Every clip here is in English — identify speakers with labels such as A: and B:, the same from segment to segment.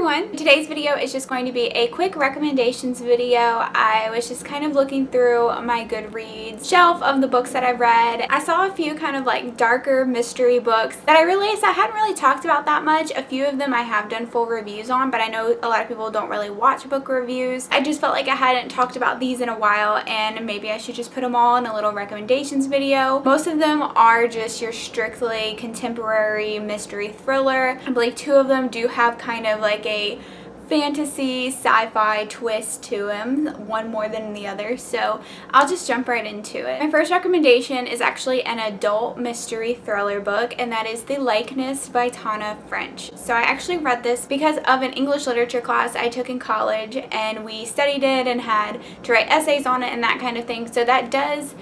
A: everyone! Today's video is just going to be a quick recommendations video. I was just kind of looking through my Goodreads shelf of the books that I've read. I saw a few kind of like darker mystery books that I realized I hadn't really talked about that much. A few of them I have done full reviews on, but I know a lot of people don't really watch book reviews. I just felt like I hadn't talked about these in a while, and maybe I should just put them all in a little recommendations video. Most of them are just your strictly contemporary mystery thriller. I believe two of them do have kind of like a fantasy sci-fi twist to them, one more than the other, so I'll just jump right into it. My first recommendation is actually an adult mystery thriller book, and that is The Likeness by Tana. So I actually read this because of an English literature class I took in college, and we studied it and had to write essays on it and that kind of thing, so that does,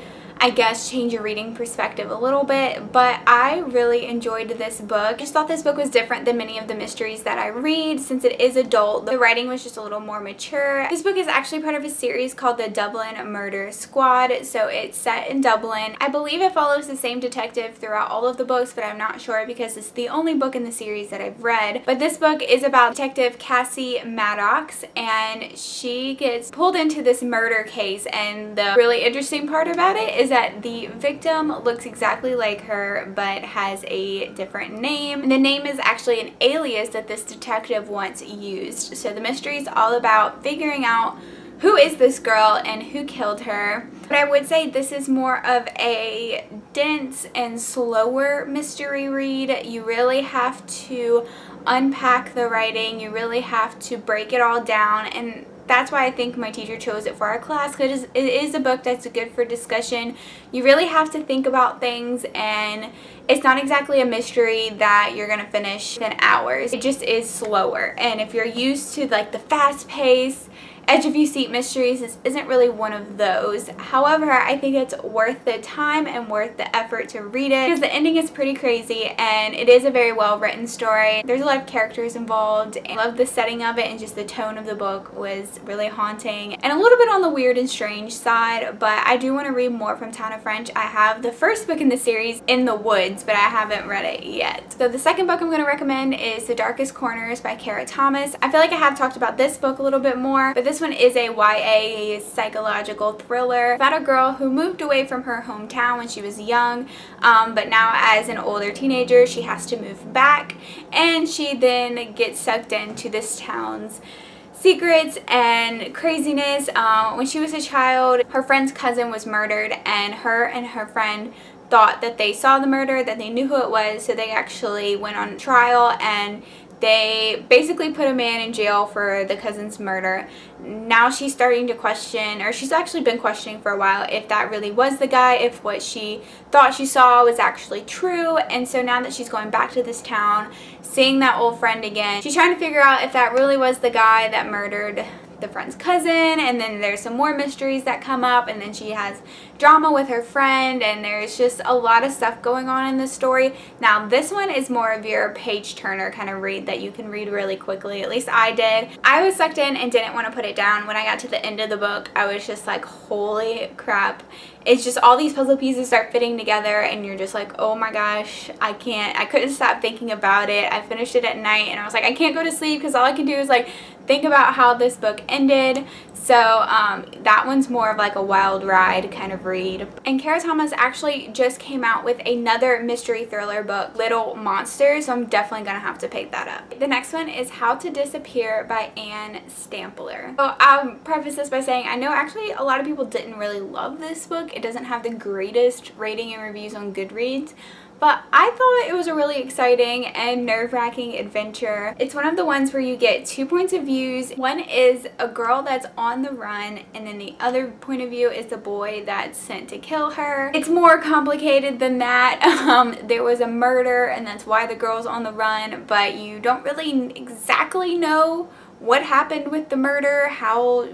A: I guess, change your reading perspective a little bit, but I really enjoyed this book. I just thought this book was different than many of the mysteries that I read since it is adult. The writing was just a little more mature. This book is actually part of a series called the Dublin Murder Squad, so it's set in Dublin. I believe it follows the same detective throughout all of the books, but I'm not sure because it's the only book in the series that I've read. But this book is about Detective Cassie Maddox, and she gets pulled into this murder case, and the really interesting part about it is that the victim looks exactly like her but has a different name. And the name is actually an alias that this detective once used. So the mystery is all about figuring out who is this girl and who killed her. But I would say this is more of a dense and slower mystery read. You really have to unpack the writing. You really have to break it all down, and that's why I think my teacher chose it for our class, because it is a book that's good for discussion. You really have to think about things, and it's not exactly a mystery that you're gonna finish in hours. It just is slower, and if you're used to like the fast pace, edge of your seat mysteries, this isn't really one of those. However, I think it's worth the time and worth the effort to read it because the ending is pretty crazy, and it is a very well written story. There's a lot of characters involved, and I love the setting of it, and just the tone of the book was really haunting and a little bit on the weird and strange side. But I do want to read more from Tana. I have the first book in the series, In the Woods, but I haven't read it yet. So the second book I'm going to recommend is The Darkest Corners by Kara Thomas. I feel like I have talked about this book a little bit more, but this one is a YA psychological thriller about a girl who moved away from her hometown when she was young, but now as an older teenager she has to move back, and she then gets sucked into this town's secrets and craziness. When she was a child, her friend's cousin was murdered, and her friend thought that they saw the murder, that they knew who it was, so they actually went on trial, and they basically put a man in jail for the cousin's murder. Now she's starting to question, or she's actually been questioning for a while, if that really was the guy, if what she thought she saw was actually true. And so now that she's going back to this town, seeing that old friend again, she's trying to figure out if that really was the guy that murdered the friend's cousin. And then there's some more mysteries that come up, and then she has drama with her friend, and there's just a lot of stuff going on in this story. Now this one is more of your page turner kind of read that you can read really quickly. At least I did. I was sucked in and didn't want to put it down. When I got to the end of the book, I was just like, holy crap. It's just all these puzzle pieces start fitting together, and you're just like, oh my gosh, I couldn't stop thinking about it. I finished it at night, and I was like, I can't go to sleep because all I can do is like think about how this book ended. So that one's more of like a wild ride kind of read. And Kara Thomas actually just came out with another mystery thriller book, Little Monsters, so I'm definitely gonna have to pick that up. The next one is How to Disappear by Ann Stampler. So I'll preface this by saying I know actually a lot of people didn't really love this book. It doesn't have the greatest rating and reviews on Goodreads, but I thought it was a really exciting and nerve-wracking adventure. It's one of the ones where you get two points of views. One is a girl that's on the run, and then the other point of view is the boy that's sent to kill her. It's more complicated than that. There was a murder, and that's why the girl's on the run, but you don't really exactly know what happened with the murder,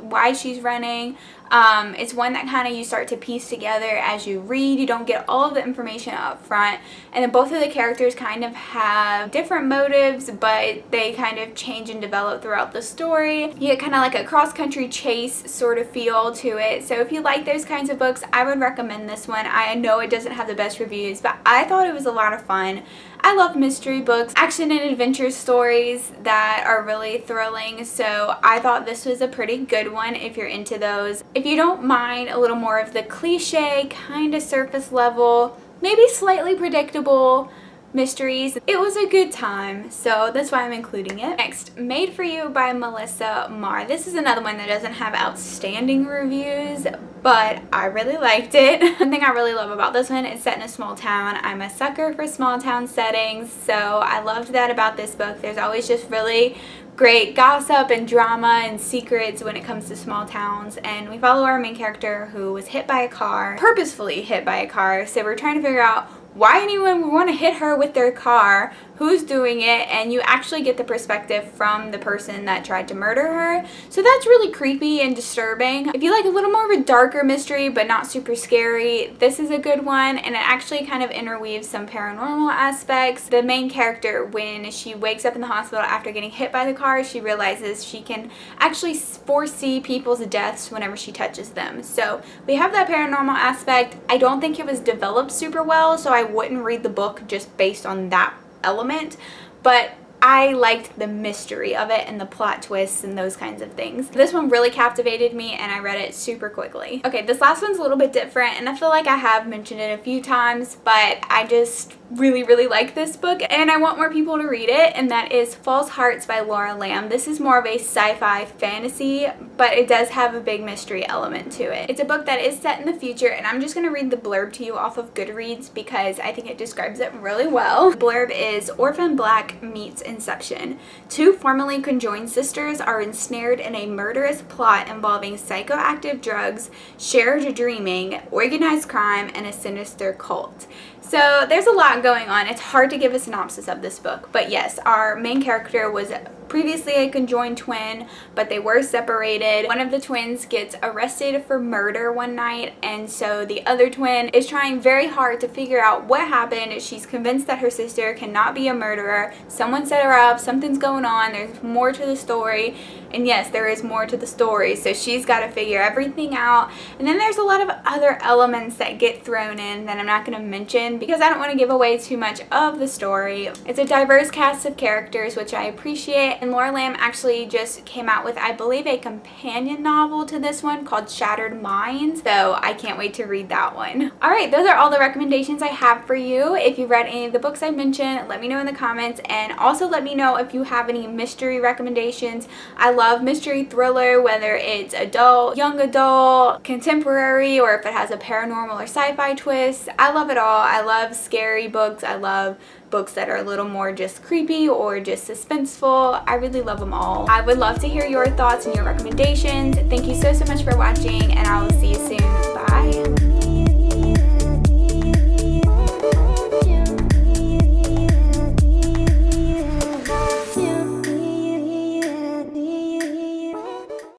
A: why she's running. It's one that kind of you start to piece together as you read. You don't get all of the information up front, and then both of the characters kind of have different motives, but they kind of change and develop throughout the story. You get kind of like a cross-country chase sort of feel to it. So if you like those kinds of books, I would recommend this one. I know it doesn't have the best reviews, but I thought it was a lot of fun. I love mystery books, action and adventure stories that are really thrilling, so I thought this was a pretty good one if you're into those. If you don't mind a little more of the cliche, kind of surface level, maybe slightly predictable mysteries, it was a good time, so that's why I'm including it. Next, Made for You by Melissa Marr. This is another one that doesn't have outstanding reviews, but I really liked it. One thing I really love about this one is set in a small town. I'm a sucker for small town settings, so I loved that about this book. There's always just really great gossip and drama and secrets when it comes to small towns, and we follow our main character who was hit by a car, purposefully hit by a car, so we're trying to figure out why anyone would want to hit her with their car, who's doing it, and you actually get the perspective from the person that tried to murder her. So that's really creepy and disturbing. If you like a little more of a darker mystery but not super scary, this is a good one, and it actually kind of interweaves some paranormal aspects. The main character, when she wakes up in the hospital after getting hit by the car, she realizes she can actually foresee people's deaths whenever she touches them. So we have that paranormal aspect. I don't think it was developed super well, so I wouldn't read the book just based on that element, but I liked the mystery of it and the plot twists and those kinds of things. This one really captivated me and I read it super quickly. Okay, this last one's a little bit different and I feel like I have mentioned it a few times, but I just really like this book and I want more people to read it, and that is False Hearts by Laura Lamb. This is more of a sci-fi fantasy, but it does have a big mystery element to it. It's a book that is set in the future, and I'm just going to read the blurb to you off of Goodreads because I think it describes it really well. The blurb is, Orphan Black meets Inception. Two formerly conjoined sisters are ensnared in a murderous plot involving psychoactive drugs, shared dreaming, organized crime, and a sinister cult. So there's a lot going on. It's hard to give a synopsis of this book, but yes, our main character was previously a conjoined twin, but they were separated. One of the twins gets arrested for murder one night, and so the other twin is trying very hard to figure out what happened. She's convinced that her sister cannot be a murderer. Someone set her up, something's going on, there's more to the story, and yes, there is more to the story, so she's got to figure everything out. And then there's a lot of other elements that get thrown in that I'm not going to mention because I don't want to give away too much of the story. It's a diverse cast of characters, which I appreciate, and Laura Lamb actually just came out with, I believe, a companion novel to this one called Shattered Minds, so I can't wait to read that one. Alright, those are all the recommendations I have for you. If you've read any of the books I mentioned, let me know in the comments, and also let me know if you have any mystery recommendations. I love mystery thriller, whether it's adult, young adult, contemporary, or if it has a paranormal or sci-fi twist. I love it all. I love scary books. I love books that are a little more just creepy or just suspenseful. I really love them all. I would love to hear your thoughts and your recommendations. Thank you so much for watching, and I will see you soon. Bye.